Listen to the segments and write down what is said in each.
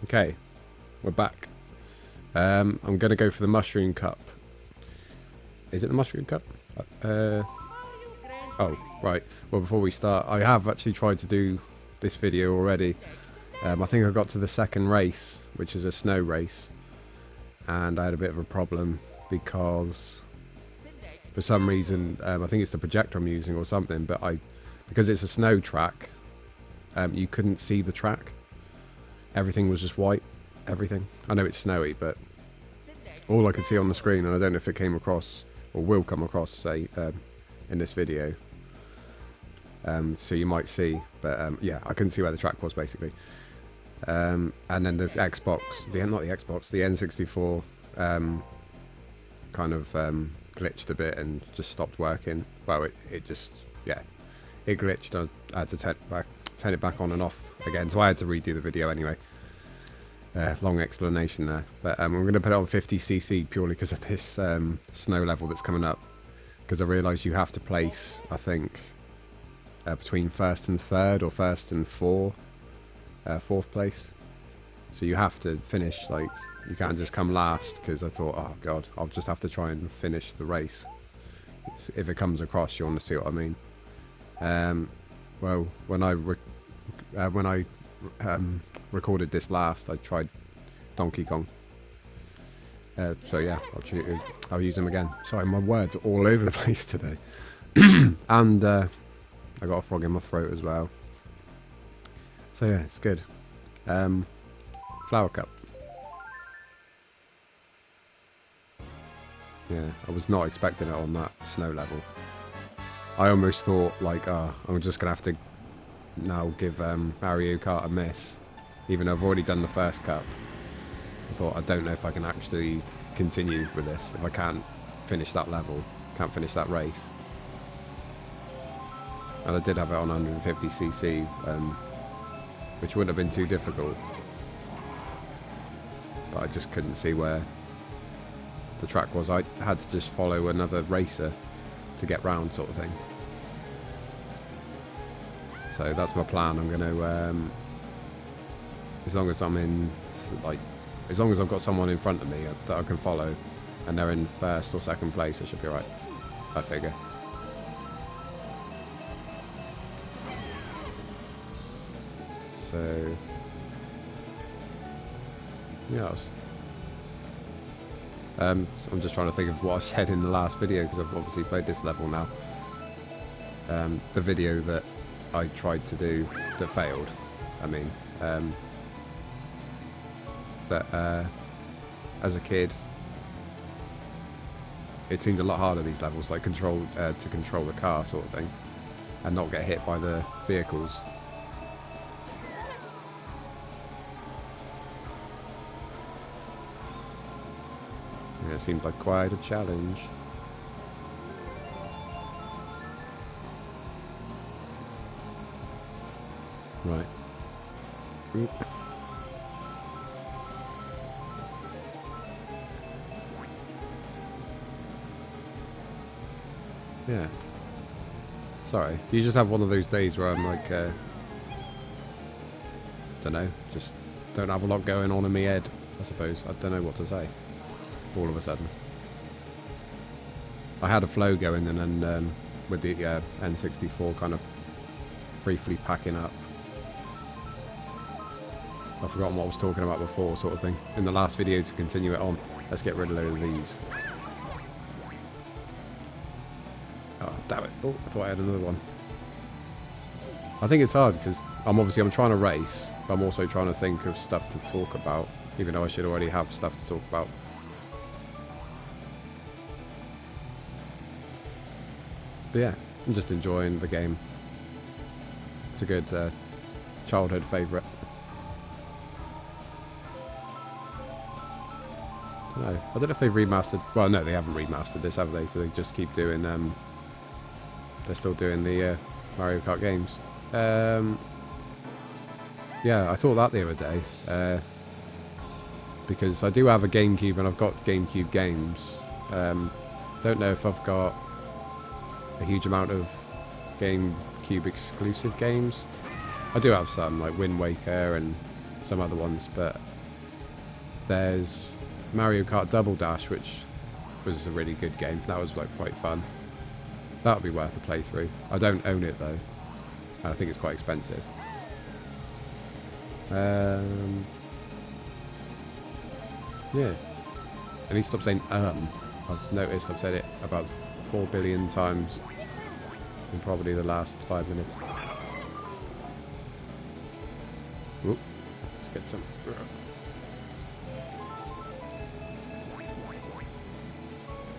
Okay, we're back. I'm going to go for the Mushroom Cup. Is it the Mushroom Cup? Oh, right. Well, before we start, I have actually tried to do this video already. I think I got to the second race, which is a snow race. And I had a bit of a problem because for some reason, I think it's the projector I'm using or something, but because it's a snow track, you couldn't see the track. Everything was just white. Everything. I know it's snowy, but all I could see on the screen, and I don't know if it came across or will come across, say, in this video. So you might see, but yeah, I couldn't see where the track was basically. And then the Xbox, not the Xbox, the N64 kind of glitched a bit and just stopped working. Well, it just, yeah, it glitched. I had to turn it back on and off again, so I had to redo the video anyway. Long explanation there, but I'm going to put it on 50cc purely because of this snow level that's coming up, because I realised you have to place, I think, between first and third or first and fourth place, so you have to finish, like, you can't just come last, because I thought, oh god, I'll just have to try and finish the race. If it comes across, you want to see what I mean. Well, when I recorded this last, I tried Donkey Kong. So yeah, I'll use him again. Sorry, my words are all over the place today. And I got a frog in my throat as well. So yeah, it's good. Flower cup. Yeah, I was not expecting it on that snow level. I almost thought, like, I'm just going to have to now give Mario Kart a miss, even though I've already done the first cup. I thought, I don't know if I can actually continue with this, if I can't finish that level, can't finish that race. And I did have it on 150cc, which wouldn't have been too difficult, but I just couldn't see where the track was. I had to just follow another racer to get round, sort of thing. So that's my plan. I'm going to, as long as I'm in, like, as long as I've got someone in front of me that I can follow, and they're in first or second place, I should be right, I figure. So, yes. I'm just trying to think of what I said in the last video, because I've obviously played this level now. The video that I tried to do that failed, I mean, but as a kid it seemed a lot harder, these levels, like to control the car, sort of thing, and not get hit by the vehicles. Yeah, it seemed like quite a challenge. Right. Oop. Yeah. Sorry. You just have one of those days where I'm like, don't know, just don't have a lot going on in my head, I suppose. I don't know what to say. All of a sudden. I had a flow going, and then with the N64 kind of briefly packing up. I've forgotten what I was talking about before, sort of thing. In the last video, to continue it on. Let's get rid of these. Oh, damn it. Oh, I thought I had another one. I think it's hard because I'm trying to race, but I'm also trying to think of stuff to talk about, even though I should already have stuff to talk about. But yeah, I'm just enjoying the game. It's a good childhood favourite. No, I don't know if they've remastered. Well, no, they haven't remastered this, have they? So they just keep doing. They're still doing the Mario Kart games. Yeah, I thought that the other day, because I do have a GameCube and I've got GameCube games. Don't know if I've got a huge amount of GameCube exclusive games. I do have some, like Wind Waker and some other ones, but There's Mario Kart Double Dash, which was a really good game. That was like quite fun. That would be worth a playthrough. I don't own it though. I think it's quite expensive. Yeah. And he stopped saying I've noticed I've said it about 4 billion times in probably the last 5 minutes. Oop. Let's get some.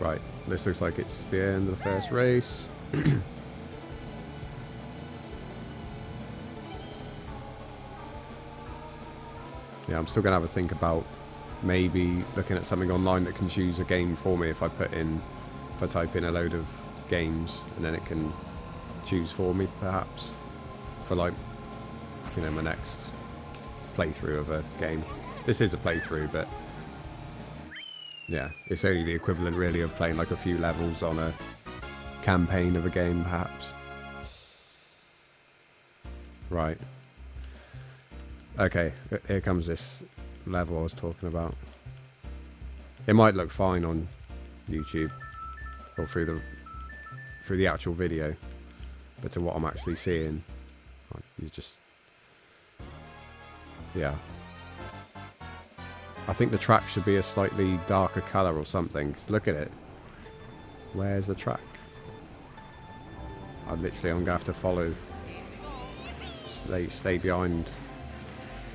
Right, this looks like it's the end of the first race. Yeah, I'm still going to have a think about maybe looking at something online that can choose a game for me if I type in a load of games and then it can choose for me perhaps for like, you know, my next playthrough of a game. This is a playthrough, but yeah, it's only the equivalent really of playing like a few levels on a campaign of a game perhaps. Right. Okay, here comes this level I was talking about. It might look fine on YouTube or through the actual video, but to what I'm actually seeing, you just, yeah. I think the track should be a slightly darker colour or something. 'Cause look at it. Where's the track? I'm gonna have to follow. Stay behind.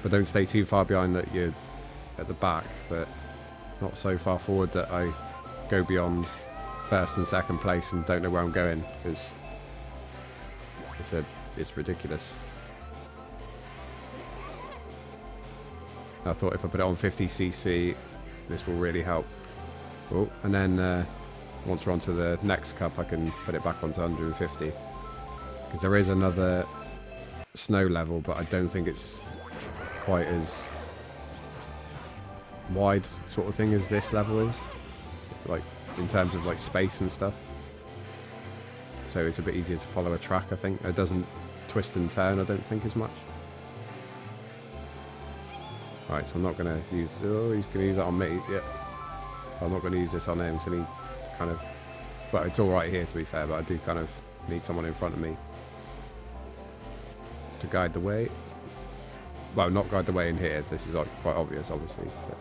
But don't stay too far behind that you're at the back, but not so far forward that I go beyond first and second place and don't know where I'm going, because it's ridiculous. I thought if I put it on 50cc, this will really help. Oh, and then once we're on to the next cup, I can put it back onto 150. Because there is another snow level, but I don't think it's quite as wide sort of thing as this level is, like in terms of like space and stuff, so it's a bit easier to follow a track. I think it doesn't twist and turn, I don't think, as much. Right, so I'm not going to use, oh, he's going to use that on me, yeah. I'm not going to use this on him, so he kind of, well, it's alright here to be fair, but I do kind of need someone in front of me to guide the way. Well, not guide the way in here. This is like quite obvious, obviously. But.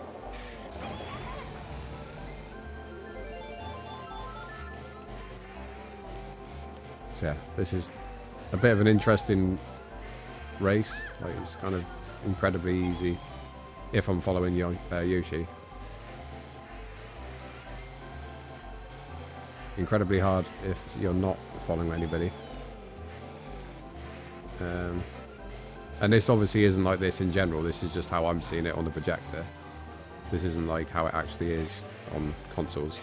So yeah, this is a bit of an interesting race. Like, it's kind of incredibly easy if I'm following Yoshi. Incredibly hard if you're not following anybody. And this obviously isn't like this in general, this is just how I'm seeing it on the projector. This isn't like how it actually is on consoles.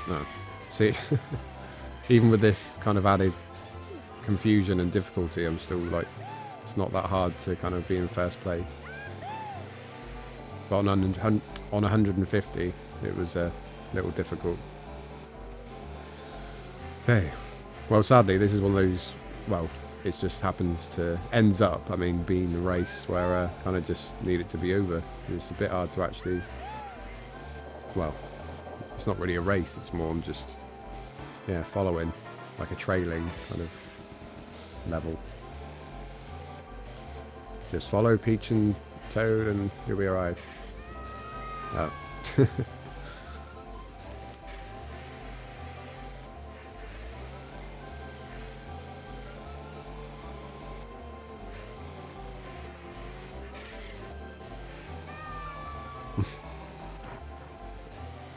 No. See, even with this kind of added confusion and difficulty, I'm still like, it's not that hard to kind of be in first place. But on 150, it was a little difficult. Okay. Well, sadly, this is one of those, well, it just happens to, ends up, I mean, being a race where I kind of just need it to be over. It's a bit hard to actually, well, it's not really a race, it's more I'm just, yeah, following, like a trailing kind of level. Just follow Peach and Toad and you'll be alright. Oh.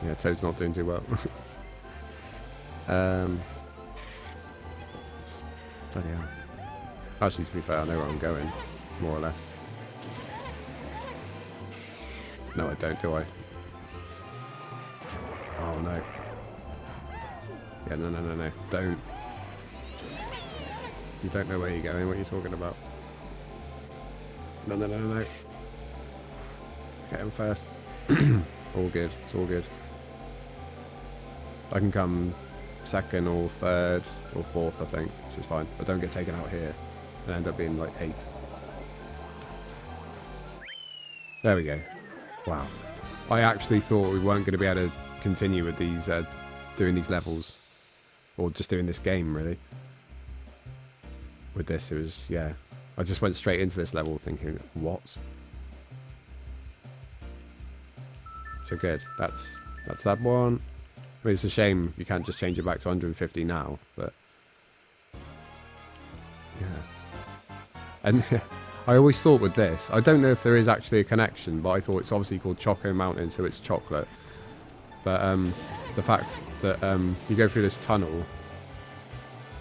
Yeah, Toad's not doing too well. Bloody hell. Actually, to be fair, I know where I'm going, more or less. No, I don't, do I? Oh, no. Yeah, no. Don't. You don't know where you're going, what are you talking about? No. Get him first. All good, it's all good. I can come second or third or fourth, I think, which is fine. But don't get taken out here and end up being like 8th. There we go. Wow. I actually thought we weren't going to be able to continue with these, doing these levels. Or just doing this game, really. With this, it was, yeah. I just went straight into this level thinking, what? So good. That's that one. I mean, it's a shame you can't just change it back to 150 now, but... Yeah. And I always thought with this, I don't know if there is actually a connection, but I thought it's obviously called Choco Mountain, so it's chocolate. But the fact that you go through this tunnel,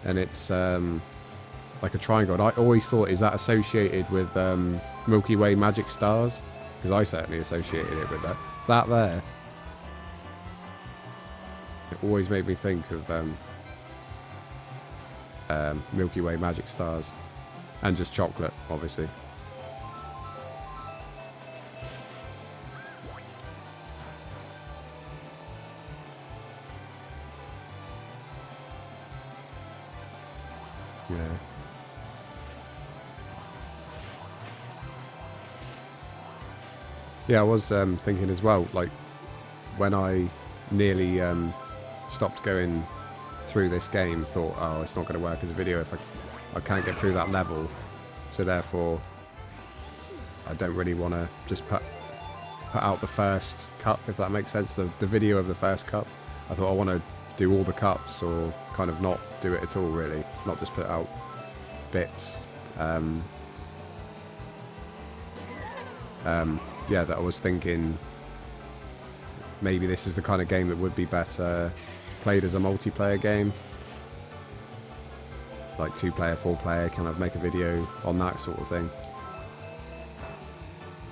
and it's like a triangle, and I always thought, is that associated with Milky Way magic stars? Because I certainly associated it with that. That there. It always made me think of Milky Way magic stars. And just chocolate, obviously. Yeah. Yeah, I was thinking as well, like, when I nearly stopped going through this game, thought, oh, it's not going to work as a video if I can't get through that level, so therefore I don't really want to just put out the first cup, if that makes sense, the video of the first cup. I thought I want to do all the cups, or kind of not do it at all, really, not just put out bits. Yeah, that I was thinking maybe this is the kind of game that would be better played as a multiplayer game. Like 2-player, 4-player, kind of make a video on that sort of thing.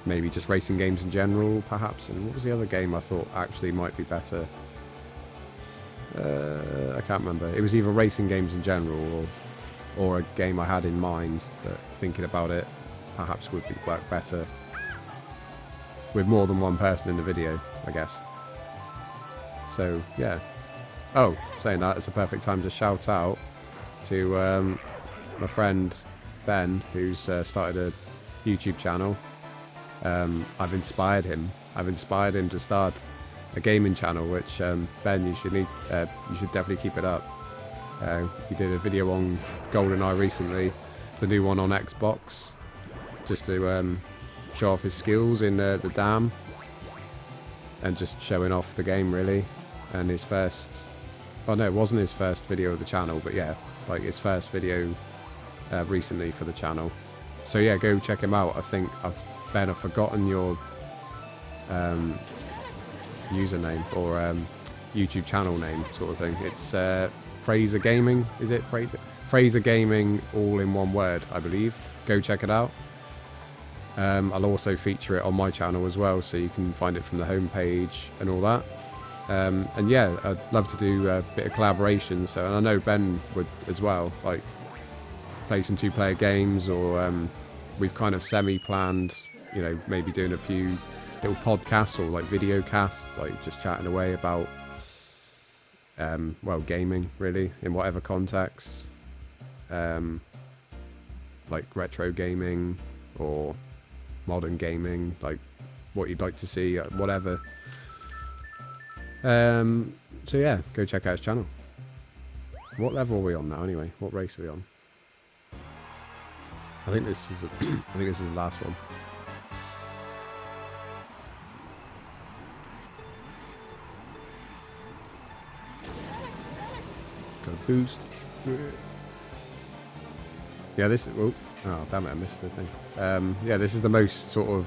Maybe just racing games in general, perhaps. And what was the other game I thought actually might be better? I can't remember. It was either racing games in general or a game I had in mind, but thinking about it, perhaps would work better with more than one person in the video, I guess. So, yeah. Oh, saying that, it's a perfect time to shout out to my friend Ben, who's started a YouTube channel. I've inspired him to start a gaming channel, which Ben, you should definitely keep it up. He did a video on GoldenEye recently, the new one on Xbox, just to show off his skills in the dam, and just showing off the game, really. And his first, oh no, it wasn't his first video of the channel, but yeah, like his first video recently for the channel. So yeah, go check him out. I think Ben, I've forgotten your username or YouTube channel name, sort of thing. It's Fraser Gaming, is it? Fraser Gaming, all in one word, I believe. Go check it out. I'll also feature it on my channel as well, so you can find it from the homepage and all that. And yeah, I'd love to do a bit of collaboration. So, and I know Ben would as well, like play some 2-player games, or we've kind of semi-planned, you know, maybe doing a few little podcasts or like video casts, like just chatting away about, well, gaming really in whatever context, like retro gaming or modern gaming, like what you'd like to see, whatever. So yeah, go check out his channel. What level are we on now anyway? What race are we on? I think this is the last one. Got a boost. Yeah, this is, oh damn it, I missed the thing. Yeah, this is the most sort of,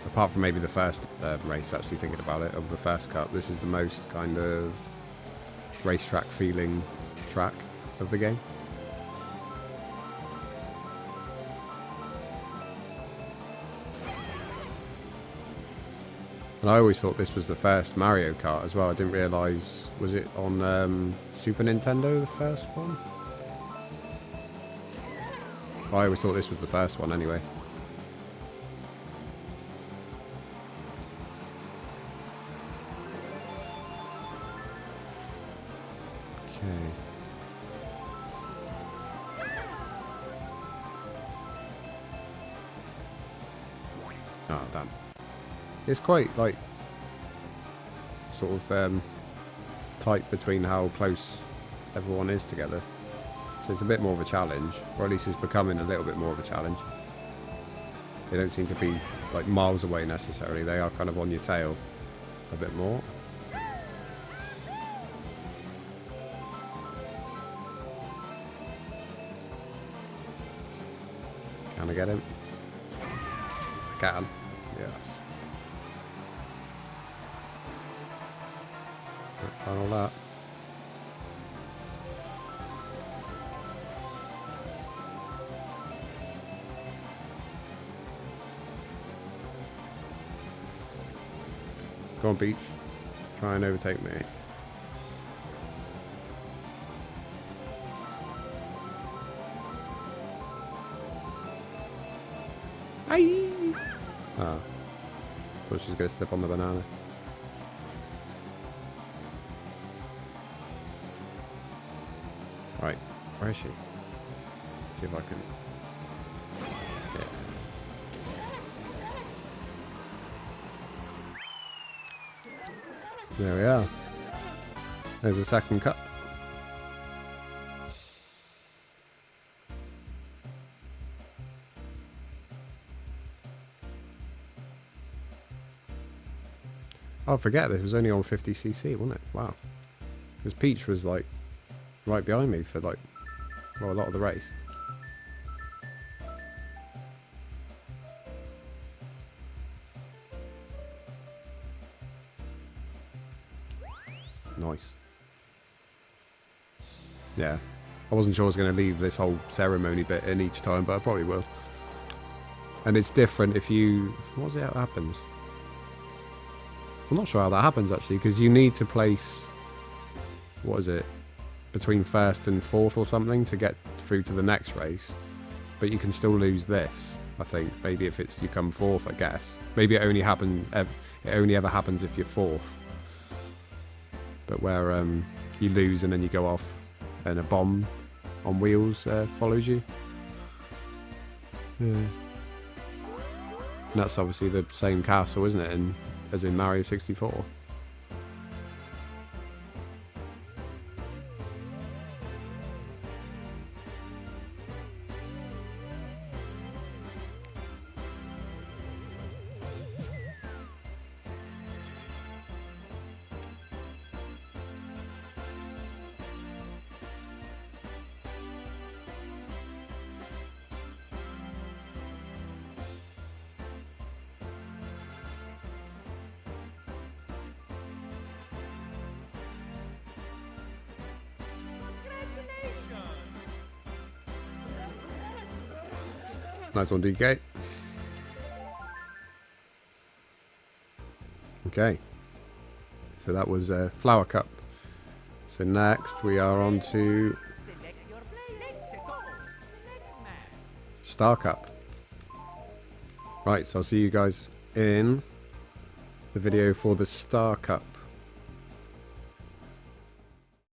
apart from maybe the first race, actually thinking about it, of the first cup, this is the most kind of racetrack feeling track of the game. And I always thought this was the first Mario Kart as well. I didn't realise, was it on Super Nintendo, the first one? I always thought this was the first one anyway. Okay. Oh, damn. It's quite, like, sort of tight between how close everyone is together. So it's a bit more of a challenge, or at least it's becoming a little bit more of a challenge. They don't seem to be, like, miles away necessarily. They are kind of on your tail a bit more. Can I get him? I can. Yes. Final lap. Go on, Peach. Try and overtake me. Aye. Ah. Thought she was going to slip on the banana. Right. Where is she? See if I can... Yeah. There we are. There's a second cup. Oh, forget this was only on 50cc, wasn't it? Wow. Because Peach was like right behind me for like, well, a lot of the race. Nice. Yeah. I wasn't sure I was going to leave this whole ceremony bit in each time, but I probably will. And it's different if you... What was it that happens? I'm not sure how that happens, actually, because you need to place... What is it? Between first and fourth or something to get through to the next race. But you can still lose this, I think. Maybe if it's you come fourth, I guess. Maybe it only happens... It only ever happens if you're fourth. But where you lose and then you go off and a bomb on wheels follows you. Yeah. And that's obviously the same castle, isn't it, as in Mario 64? Nice one, DK. Okay. So that was Flower Cup. So next we are on to Star Cup. Right, so I'll see you guys in the video for the Star Cup.